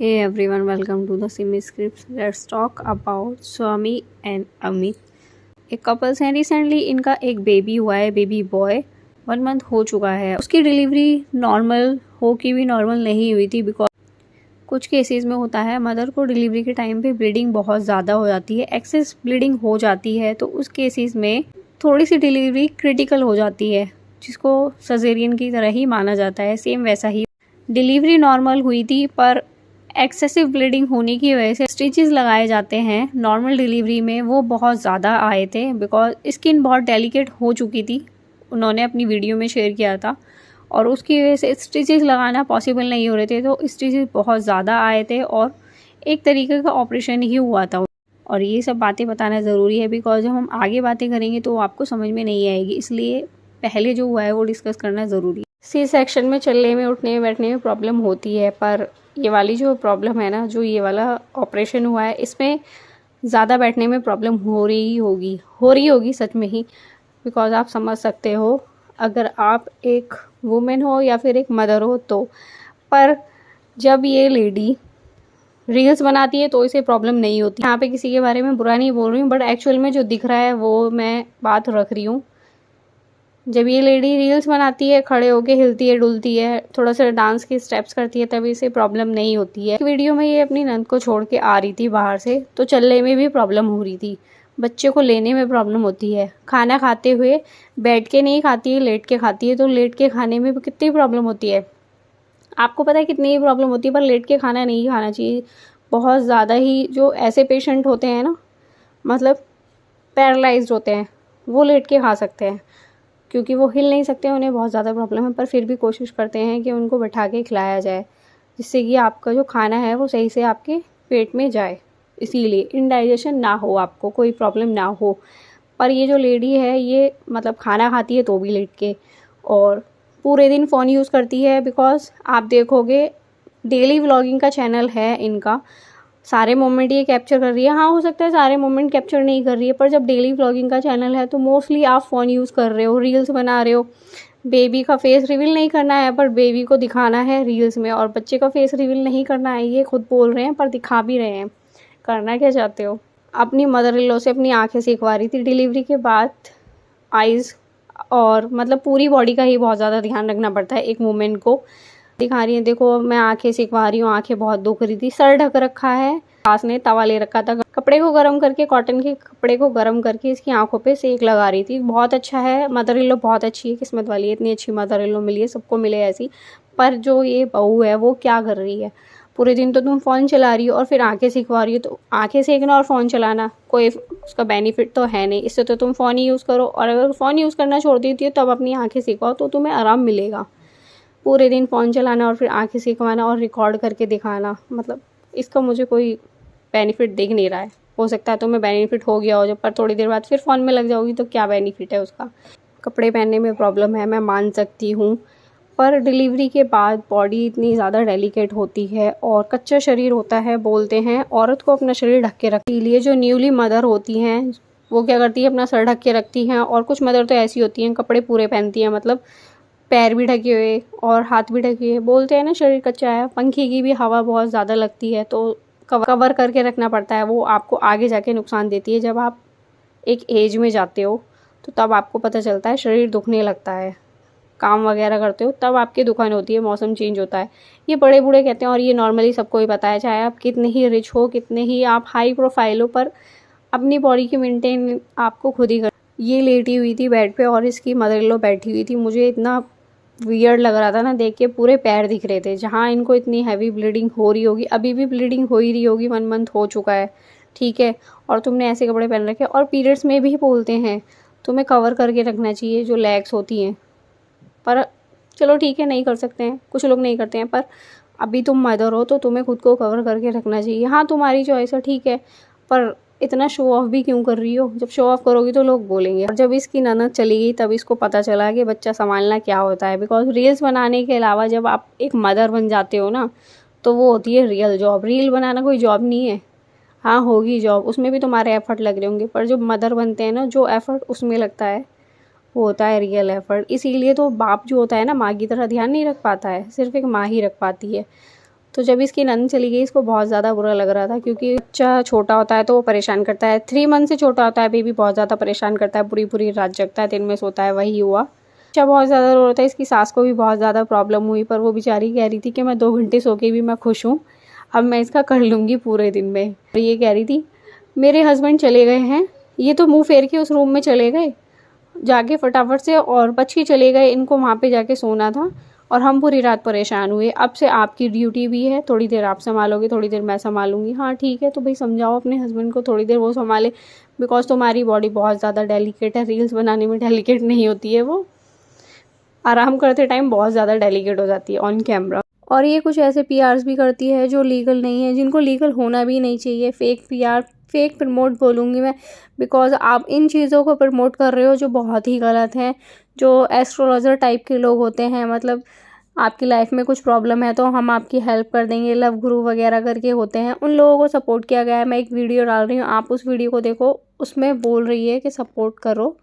Hey everyone, welcome to the Simi Scripts. Let's talk about Swami and Amit. एक couples हैं, recently इनका एक baby हुआ है, बेबी बॉय 1 मंथ हो चुका है। उसकी डिलीवरी नॉर्मल हो कि भी नॉर्मल नहीं हुई थी, बिकॉज कुछ केसेस में होता है मदर को डिलीवरी के टाइम पे ब्लीडिंग बहुत ज़्यादा हो जाती है, एक्सेस ब्लीडिंग हो जाती है, तो उस केसेस में थोड़ी सी डिलीवरी क्रिटिकल हो जाती है, जिसको सर्जेरियन की तरह ही माना जाता है। सेम वैसा ही डिलीवरी नॉर्मल हुई थी, पर एक्सेसिव ब्लीडिंग होने की वजह से स्टिचेस लगाए जाते हैं नॉर्मल डिलीवरी में, वो बहुत ज़्यादा आए थे बिकॉज स्किन बहुत डेलिकेट हो चुकी थी, उन्होंने अपनी वीडियो में शेयर किया था, और उसकी वजह से स्टिचेस लगाना पॉसिबल नहीं हो रहे थे, तो स्टिचेस बहुत ज़्यादा आए थे और एक तरीके का ऑपरेशन ही हुआ था। और ये सब बातें बताना ज़रूरी है बिकॉज जब हम आगे बातें करेंगे तो आपको समझ में नहीं आएगी, इसलिए पहले जो हुआ है वो डिस्कस करना ज़रूरी है। सी सेक्शन में चलने में, उठने में, बैठने में प्रॉब्लम होती है, पर ये वाली जो प्रॉब्लम है ना, जो ये वाला ऑपरेशन हुआ है, इसमें ज़्यादा बैठने में प्रॉब्लम हो रही होगी सच में ही, बिकॉज आप समझ सकते हो अगर आप एक वुमेन हो या फिर एक मदर हो तो। पर जब ये लेडी रील्स बनाती है तो इसे प्रॉब्लम नहीं होती। यहाँ पे किसी के बारे में बुरा नहीं बोल रही हूँ, बट एक्चुअल में जो दिख रहा है वो मैं बात रख रही हूँ। जब ये लेडी रील्स बनाती है, खड़े होके हिलती है, डुलती है, थोड़ा सा डांस के स्टेप्स करती है, तभी इसे प्रॉब्लम नहीं होती है। वीडियो में ये अपनी नंद को छोड़ के आ रही थी बाहर से, तो चलने में भी प्रॉब्लम हो रही थी, बच्चे को लेने में प्रॉब्लम होती है, खाना खाते हुए बैठ के नहीं खाती है, लेट के खाती है, तो लेट के खाने में भी कितनी प्रॉब्लम होती है। आपको पता है कितनी ही प्रॉब्लम होती है, पर लेट के खाना नहीं खाना चाहिए। बहुत ज़्यादा ही जो ऐसे पेशेंट होते हैं ना, मतलब पैरालाइज्ड होते हैं, वो लेट के खा सकते हैं क्योंकि वो हिल नहीं सकते, उन्हें बहुत ज़्यादा प्रॉब्लम है, पर फिर भी कोशिश करते हैं कि उनको बैठा के खिलाया जाए, जिससे कि आपका जो खाना है वो सही से आपके पेट में जाए, इसीलिए इनडाइजेशन ना हो, आपको कोई प्रॉब्लम ना हो। पर ये जो लेडी है, ये मतलब खाना खाती है तो भी लेट के, और पूरे दिन फ़ोन यूज़ करती है, बिकॉज आप देखोगे डेली व्लॉगिंग का चैनल है इनका, सारे मोमेंट ये कैप्चर कर रही है। हाँ, हो सकता है सारे मोमेंट कैप्चर नहीं कर रही है, पर जब डेली व्लॉगिंग का चैनल है तो मोस्टली आप फ़ोन यूज़ कर रहे हो, रील्स बना रहे हो। बेबी का फेस रिवील नहीं करना है, पर बेबी को दिखाना है रील्स में, और बच्चे का फेस रिवील नहीं करना है, ये खुद बोल रहे हैं, पर दिखा भी रहे हैं। करना क्या चाहते हो? अपनी मदर इन लॉ से अपनी आँखें सिखवा रही थी डिलीवरी के बाद। आइज़ और मतलब पूरी बॉडी का ही बहुत ज़्यादा ध्यान रखना पड़ता है एक वुमेन को। दिखा रही है, देखो मैं आंखें सिखवा रही हूँ, आंखें बहुत दुख रही थी, सर ढक रखा है, सास ने तवा ले रखा था, कपड़े को गर्म करके, कॉटन के कपड़े को गर्म करके इसकी आंखों पे सेक लगा रही थी। बहुत अच्छा है, मदर इन लॉ बहुत अच्छी है, किस्मत वाली है, इतनी अच्छी मदर इन लॉ मिली है, सबको मिले ऐसी। पर जो ये बहू है वो क्या कर रही है, पूरे दिन तो तुम फ़ोन चला रही हो और फिर आंखें सिखवा रही हो, तो आंखें सेकना और फ़ोन चलाना कोई उसका बेनिफिट तो है नहीं, इससे तो तुम फ़ोन ही यूज़ करो, और अगर फ़ोन यूज़ करना छोड़ देती हो तब अपनी आंखें सिखवाओ तो तुम्हें आराम मिलेगा। पूरे दिन फ़ोन चलाना और फिर आंखें सिखवाना और रिकॉर्ड करके दिखाना, मतलब इसका मुझे कोई बेनिफिट दिख नहीं रहा है। हो सकता है तुम्हें बेनिफिट हो गया हो, जब पर थोड़ी देर बाद फिर फ़ोन में लग जाओगी तो क्या बेनिफिट है उसका। कपड़े पहनने में प्रॉब्लम है, मैं मान सकती हूँ, पर डिलीवरी के बाद बॉडी इतनी ज़्यादा डेलिकेट होती है और कच्चा शरीर होता है, बोलते हैं औरत को अपना शरीर ढक के रखती है। लिए जो न्यूली मदर होती हैं वो क्या करती है, अपना सर ढक के रखती हैं, और कुछ मदर तो ऐसी होती हैं कपड़े पूरे पहनती हैं, मतलब पैर भी ढके हुए और हाथ भी ढके हुए, बोलते हैं ना शरीर कच्चा है। पंखे की भी हवा बहुत ज़्यादा लगती है, तो कवर करके रखना पड़ता है, वो आपको आगे जाके नुकसान देती है। जब आप एक एज में जाते हो तो तब आपको पता चलता है, शरीर दुखने लगता है, काम वगैरह करते हो तब आपकी दुकान होती है, मौसम चेंज होता है। ये बड़े बूढ़े कहते हैं और ये नॉर्मली सबको ही पता है, चाहे आप कितने ही रिच हो, कितने ही आप हाई प्रोफाइल हो, पर अपनी बॉडी की मेंटेन आपको खुद ही कर। ये लेटी हुई थी बेड पे और इसकी मदर इन लॉ बैठी हुई थी, मुझे इतना वियर्ड लग रहा था ना देख के, पूरे पैर दिख रहे थे जहाँ इनको इतनी हैवी ब्लीडिंग हो रही होगी, अभी भी ब्लीडिंग हो ही रही होगी, 1 मंथ हो चुका है, ठीक है, और तुमने ऐसे कपड़े पहन रखे। और पीरियड्स में भी बोलते हैं तुम्हें कवर करके रखना चाहिए जो लेग्स होती हैं, पर चलो ठीक है, नहीं कर सकते हैं, कुछ लोग नहीं करते हैं, पर अभी तुम मदर हो तो तुम्हें खुद को कवर करके रखना चाहिए। हाँ, तुम्हारी चॉइस है, ठीक है, पर इतना शो ऑफ भी क्यों कर रही हो? जब शो ऑफ करोगी तो लोग बोलेंगे। और जब इसकी ननद चली गई तब इसको पता चला कि बच्चा संभालना क्या होता है, बिकॉज रील्स बनाने के अलावा जब आप एक मदर बन जाते हो ना, तो वो होती है रियल जॉब। रील बनाना कोई जॉब नहीं है, हाँ होगी जॉब, उसमें भी तुम्हारे एफर्ट लग रहे होंगे, पर जो मदर बनते हैं ना, जो एफर्ट उसमें लगता है वो होता है रियल एफर्ट। इसीलिए तो बाप जो होता है ना, माँ की तरह ध्यान नहीं रख पाता है, सिर्फ एक माँ ही रख पाती है। तो जब इसकी नंद चली गई इसको बहुत ज़्यादा बुरा लग रहा था, क्योंकि बच्चा छोटा होता है तो वो परेशान करता है। 3 मंथ से छोटा होता है बेबी, बहुत ज़्यादा परेशान करता है, पूरी पूरी रात जगता है, दिन में सोता है, वही हुआ। बच्चा बहुत ज़्यादा रो रहा था। इसकी सास को भी बहुत ज़्यादा प्रॉब्लम हुई, पर वो बेचारी कह रही थी कि मैं 2 घंटे सो के भी मैं खुश हूँ, अब मैं इसका कर लूँगी पूरे दिन में। ये कह रही थी मेरे हस्बैंड चले गए हैं, ये तो मुँह फेर के उस रूम में चले गए जाके फटाफट से, और बच्चे चले गए, इनको वहाँ पे जाके सोना था और हम पूरी रात परेशान हुए। अब से आपकी ड्यूटी भी है, थोड़ी देर आप संभालोगे, थोड़ी देर मैं संभालूंगी। हाँ ठीक है, तो भाई समझाओ अपने हस्बैंड को थोड़ी देर वो संभाले, बिकॉज तुम्हारी बॉडी बहुत ज़्यादा डेलिकेट है। रील्स बनाने में डेलिकेट नहीं होती है, वो आराम करते टाइम बहुत ज़्यादा डेलिकेट हो जाती है ऑन कैमरा। और ये कुछ ऐसे पीआर्स भी करती है जो लीगल नहीं है, जिनको लीगल होना भी नहीं चाहिए। फेक पीआर, फेक प्रमोट बोलूँगी मैं, बिकॉज आप इन चीज़ों को प्रमोट कर रहे हो जो बहुत ही गलत हैं। जो एस्ट्रोलॉजर टाइप के लोग होते हैं, मतलब आपकी लाइफ में कुछ प्रॉब्लम है तो हम आपकी हेल्प कर देंगे, लव गुरु वगैरह करके होते हैं, उन लोगों को सपोर्ट किया गया है। मैं एक वीडियो डाल रही हूँ, आप उस वीडियो को देखो, उसमें बोल रही है कि सपोर्ट करो,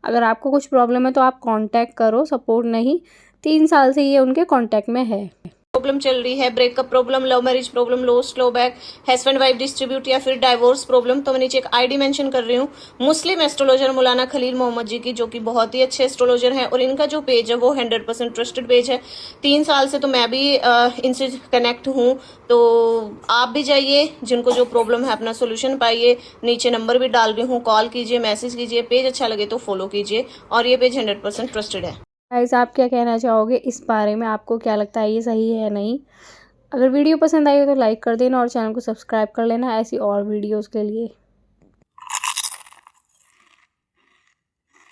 अगर आपको कुछ प्रॉब्लम है तो आप कांटेक्ट करो, सपोर्ट नहीं। 3 साल से ये उनके कांटेक्ट में है। प्रॉब्लम चल रही है, breakup problem, love marriage problem, lost low back, husband wife distribute या फिर डाइवोर्स प्रॉब्लम, तो मैं नीचे एक आईडी मेंशन कर रही हूँ मुस्लिम एस्ट्रोलॉजर मौलाना खलील मोहम्मद जी की, जो कि बहुत ही अच्छे एस्ट्रोलॉजर हैं और इनका जो पेज है वो 100% ट्रस्टेड पेज है। 3 साल से तो मैं भी इनसे कनेक्ट हूँ, तो आप भी जाइए, जिनको जो प्रॉब्लम है अपना सोल्यूशन पाइए। नीचे नंबर भी डाल रही हूँ, कॉल कीजिए, मैसेज कीजिए, पेज अच्छा लगे तो फॉलो कीजिए, और ये पेज 100% ट्रस्टेड है। गाइस आप क्या कहना चाहोगे इस बारे में, आपको क्या लगता है ये सही है या नहीं? अगर वीडियो पसंद आई हो तो लाइक कर देना और चैनल को सब्सक्राइब कर लेना ऐसी और वीडियोस के लिए।